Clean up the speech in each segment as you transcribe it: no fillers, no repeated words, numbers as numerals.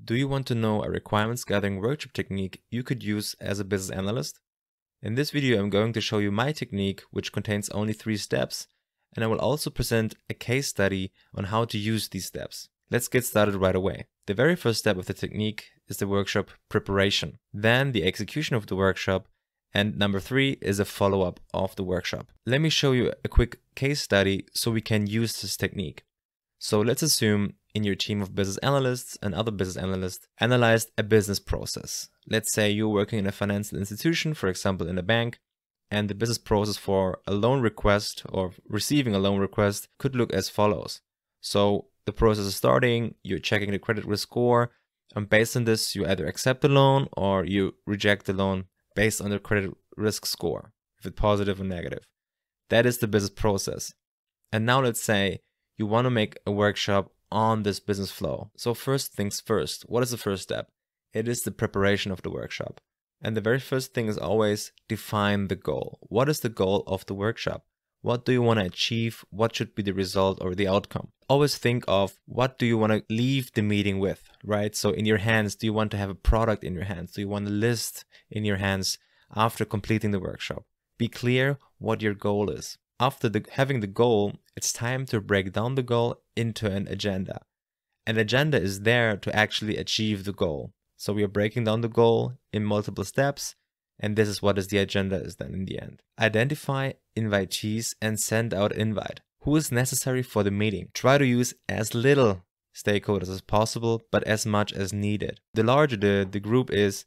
Do you want to know a requirements gathering workshop technique you could use as a business analyst? In this video, I'm going to show you my technique, which contains only 3 steps, and I will also present a case study on how to use these steps. Let's get started right away. The very first step of the technique is the workshop preparation, then the execution of the workshop, and number 3 is a follow-up of the workshop. Let me show you a quick case study so we can use this technique. So let's assume in your team of business analysts and other business analysts analyzed a business process. Let's say you're working in a financial institution, for example in a bank, and the business process for a loan request or receiving a loan request could look as follows. So the process is starting, you're checking the credit risk score, and based on this you either accept the loan or you reject the loan based on the credit risk score, if it's positive or negative. That is the business process. And now let's say you want to make a workshop on this business flow. So first things first, what is the first step? It is the preparation of the workshop. And the very first thing is always define the goal. What is the goal of the workshop? What do you want to achieve? What should be the result or the outcome? Always think of what do you want to leave the meeting with, right? So in your hands, do you want to have a product in your hands? Do you want a list in your hands after completing the workshop? Be clear what your goal is. After having the goal, it's time to break down the goal into an agenda. An agenda is there to actually achieve the goal. So we are breaking down the goal in multiple steps, and this is what the agenda is then in the end. Identify invitees and send out invite. Who is necessary for the meeting? Try to use as little stakeholders as possible, but as much as needed. The larger the group is,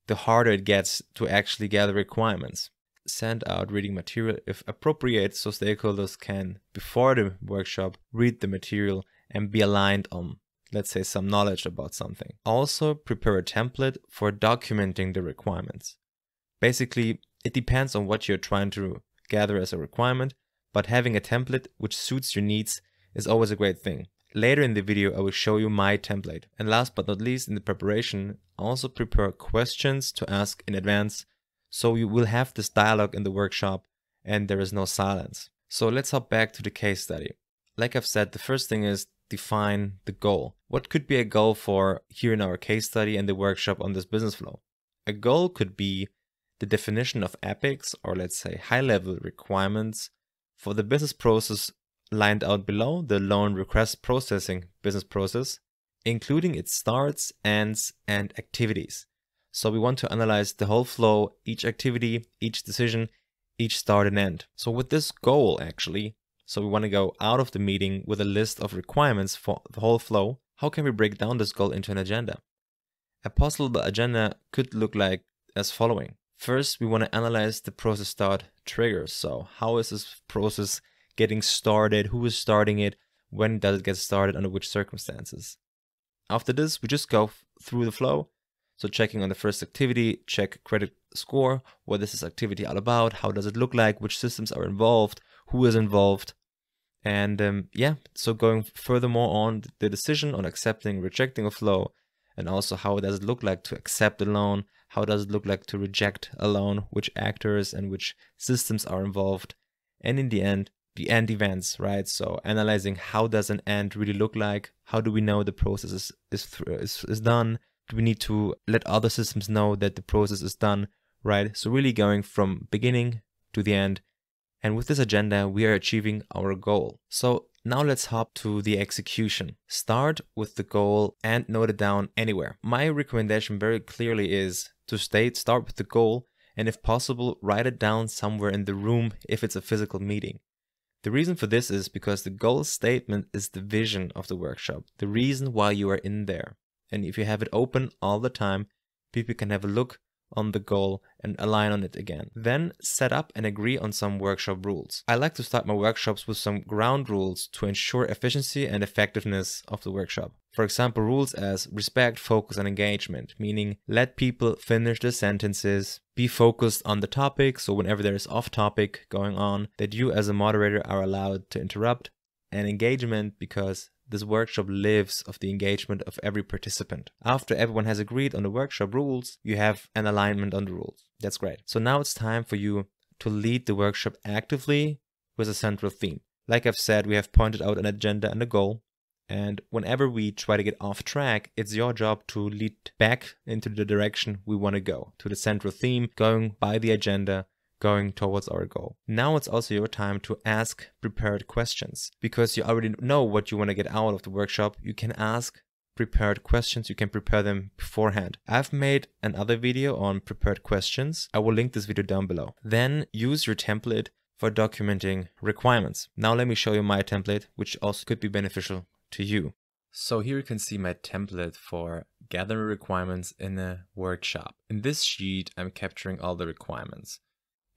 the harder it gets to actually gather requirements. Send out reading material if appropriate so stakeholders can, before the workshop, read the material and be aligned on, let's say, some knowledge about something. Also, prepare a template for documenting the requirements. Basically, it depends on what you're trying to gather as a requirement, but having a template which suits your needs is always a great thing. Later in the video, I will show you my template. And last but not least, in the preparation, also prepare questions to ask in advance, so you will have this dialogue in the workshop and there is no silence. So let's hop back to the case study. Like I've said, the first thing is define the goal. What could be a goal for here in our case study and the workshop on this business flow? A goal could be the definition of epics, or let's say high-level requirements for the business process lined out below, the loan request processing business process, including its starts, ends, and activities. So we want to analyze the whole flow, each activity, each decision, each start and end. So with this goal actually, so we want to go out of the meeting with a list of requirements for the whole flow. How can we break down this goal into an agenda? A possible agenda could look like as following. First, we want to analyze the process start triggers. So how is this process getting started? Who is starting it? When does it get started? Under which circumstances? After this, we just go through the flow. So checking on the first activity, check credit score, what is this activity all about, how does it look like, which systems are involved, who is involved, and so going furthermore on the decision on accepting, rejecting a flow, and also how does it look like to accept a loan, how does it look like to reject a loan, which actors and which systems are involved, and in the end events, right? So analyzing how does an end really look like, how do we know the process is done, do we need to let other systems know that the process is done, right? So really going from beginning to the end. And with this agenda, we are achieving our goal. So now let's hop to the execution. Start with the goal and note it down anywhere. My recommendation very clearly is to start with the goal, and if possible, write it down somewhere in the room if it's a physical meeting. The reason for this is because the goal statement is the vision of the workshop, the reason why you are in there. And if you have it open all the time, people can have a look on the goal and align on it again. Then set up and agree on some workshop rules. I like to start my workshops with some ground rules to ensure efficiency and effectiveness of the workshop. For example, rules as respect, focus, and engagement, meaning let people finish the sentences, be focused on the topic, so whenever there is off topic going on, that you as a moderator are allowed to interrupt, and engagement because this workshop lives of the engagement of every participant. After everyone has agreed on the workshop rules, you have an alignment on the rules. That's great. So now it's time for you to lead the workshop actively with a central theme. Like I've said, we have pointed out an agenda and a goal. And whenever we try to get off track, it's your job to lead back into the direction we want to go, to the central theme, going by the agenda, going towards our goal. Now it's also your time to ask prepared questions. Because you already know what you want to get out of the workshop, you can ask prepared questions. You can prepare them beforehand. I've made another video on prepared questions. I will link this video down below. Then use your template for documenting requirements. Now let me show you my template, which also could be beneficial to you. So here you can see my template for gathering requirements in a workshop. In this sheet, I'm capturing all the requirements.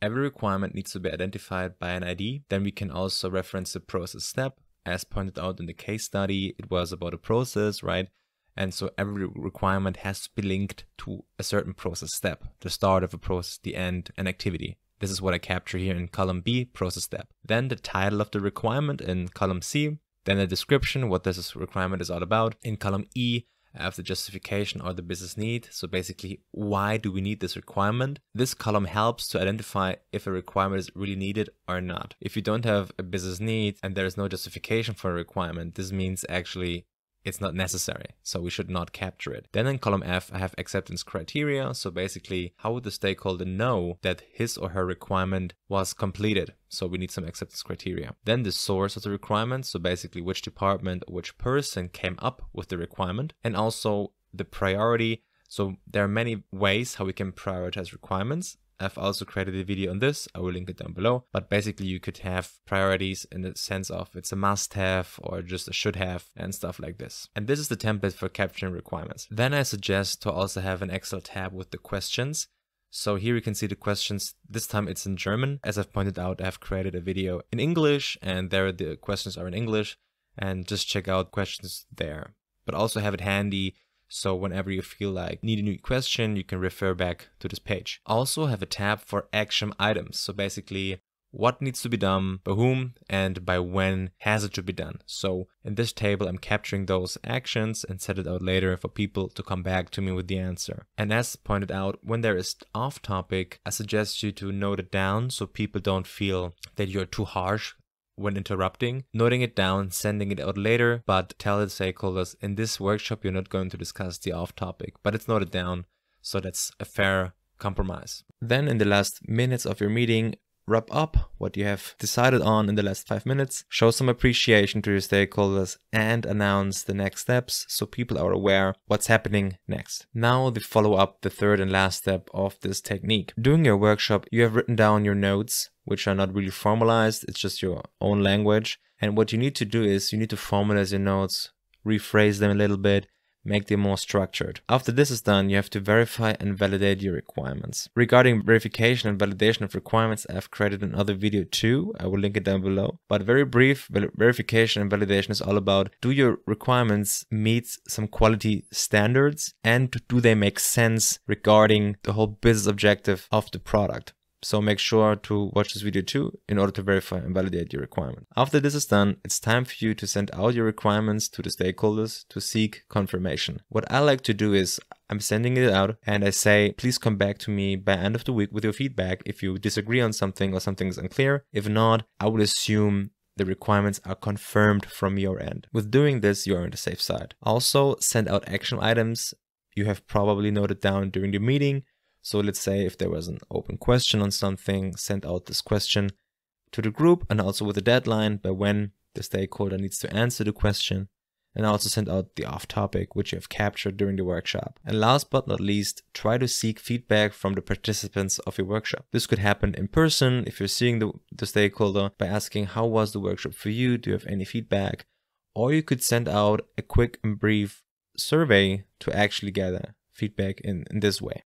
Every requirement needs to be identified by an ID. Then we can also reference the process step. As pointed out in the case study, it was about a process, right? And so every requirement has to be linked to a certain process step, the start of a process, the end, an activity. This is what I capture here in column B, process step. Then the title of the requirement in column C. Then the description, what this requirement is all about. In column E, I have the justification or the business need. So basically, why do we need this requirement? This column helps to identify if a requirement is really needed or not. If you don't have a business need and there is no justification for a requirement, this means actually it's not necessary, so we should not capture it. Then in column F, I have acceptance criteria. So basically, how would the stakeholder know that his or her requirement was completed? So we need some acceptance criteria. Then the source of the requirement. So basically, which department or which person came up with the requirement, and also the priority. So there are many ways how we can prioritize requirements. I've also created a video on this. I will link it down below. But basically, you could have priorities in the sense of it's a must-have or just a should-have and stuff like this. And this is the template for capturing requirements. Then I suggest to also have an Excel tab with the questions. So here you can see the questions. This time it's in German. As I've pointed out, I've created a video in English, and there the questions are in English. And just check out questions there. But also have it handy, so whenever you feel like need a new question, you can refer back to this page. Also have a tab for action items. So basically, what needs to be done, by whom, and by when has it to be done. So in this table, I'm capturing those actions and set it out later for people to come back to me with the answer. And as pointed out, when there is off topic, I suggest you to note it down so people don't feel that you're too harsh when interrupting. Noting it down, sending it out later, but tell the stakeholders in this workshop you're not going to discuss the off topic, but it's noted down, so that's a fair compromise. Then in the last minutes of your meeting, wrap up what you have decided on in the last 5 minutes, show some appreciation to your stakeholders, and announce the next steps so people are aware what's happening next. Now the follow-up, the third and last step of this technique. During your workshop, you have written down your notes, which are not really formalized, it's just your own language. And what you need to do is you need to formalize your notes, rephrase them a little bit, make them more structured. After this is done, you have to verify and validate your requirements. Regarding verification and validation of requirements, I've created another video too. I will link it down below. But very brief, verification and validation is all about, do your requirements meet some quality standards, and do they make sense regarding the whole business objective of the product? So make sure to watch this video too in order to verify and validate your requirement. After this is done, it's time for you to send out your requirements to the stakeholders to seek confirmation. What I like to do is I'm sending it out and I say, please come back to me by end of the week with your feedback if you disagree on something or something is unclear. If not, I would assume the requirements are confirmed from your end. With doing this, you are on the safe side. Also, send out action items you have probably noted down during the meeting. So let's say if there was an open question on something, send out this question to the group and also with a deadline by when the stakeholder needs to answer the question. And also send out the off topic, which you have captured during the workshop. And last but not least, try to seek feedback from the participants of your workshop. This could happen in person if you're seeing the stakeholder by asking, how was the workshop for you? Do you have any feedback? Or you could send out a quick and brief survey to actually gather feedback in this way.